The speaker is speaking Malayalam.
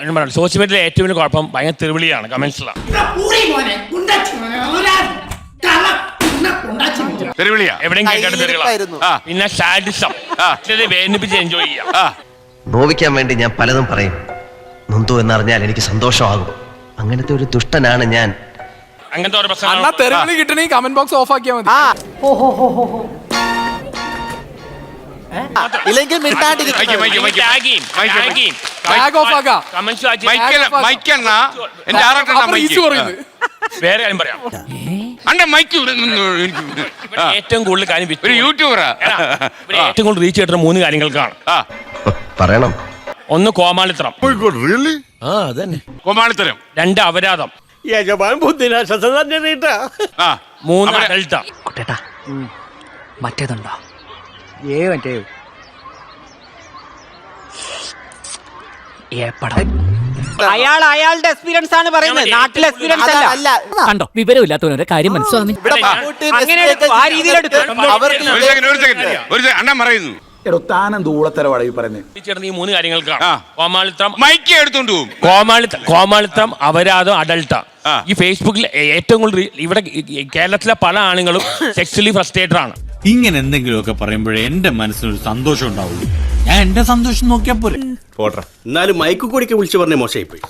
സോഷ്യൽ മീഡിയയിലെ ഏറ്റവും വലിയ കുഴപ്പം ഭയങ്കര തെറിവിളിയാണ് കമന്റ്സിലാണ്. പിന്നെ സാഡിസം വേദനിപ്പിച്ച് എൻജോയ് ചെയ്യാം. നോവിക്കാൻ വേണ്ടി ഞാൻ പലതും പറയും. നൊന്തു എന്നറിഞ്ഞാൽ എനിക്ക് സന്തോഷമാകും. അങ്ങനത്തെ ഒരു ദുഷ്ടനാണ് ഞാൻ. അങ്ങനത്തെ ഒരു പ്രശ്നം കിട്ടണമെങ്കിൽ കമന്റ് ബോക്സ് ഓഫ് ആക്കിയാൽ മതി. ഇല്ലെങ്കിൽ വേറെ കാര്യം പറയാം. ഏറ്റവും കൂടുതൽ കാര്യം ഏറ്റവും കൂടുതൽ റീച്ച് കിട്ടുന്ന 3 കാര്യങ്ങൾക്കാണ്. പറയണം. 1 കോമാളിത്തരം, കോമാളിത്തരം. 2 അപരാധം, 3 അഡൽട്ട. മറ്റേതുണ്ടോ? അയാളുടെ എക്സ്പീരിയൻസ് ആണ് പറയുന്നത്, നാട്ടിലെ എക്സ്പീരിയൻസ് അല്ല. കണ്ടോ, വിവരമില്ലാത്തവരുടെ കാര്യം മനസ്സിലാവുന്നു. അങ്ങനെ ആ രീതിയിലെടുത്ത് അണ്ണൻ പറയുന്നു ഈ 3 കാര്യങ്ങൾക്കാണ്. കോമാളിത്തരം, മൈക്ക് എടുത്തോണ്ട് പോകും. കോമാളിത്തരം, അപരാധം, അഡൽട്ട. ഈ ഫേസ്ബുക്കിൽ ഏറ്റവും കൂടുതൽ ഇവിടെ കേരളത്തിലെ പല ആണുങ്ങളും സെക്സ്വലി ഫ്രസ്ട്രേറ്റഡ് ആണ്. ഇങ്ങനെ എന്തെങ്കിലുമൊക്കെ പറയുമ്പോഴേ എന്റെ മനസ്സിനൊരു സന്തോഷം ഉണ്ടാവുള്ളൂ. ഞാൻ എന്റെ സന്തോഷം നോക്കിയാ പോരെ. എന്നാലും മൈക്ക് കൂടിക്ക് വിളിച്ചു പറഞ്ഞ മോശമായി പോയി.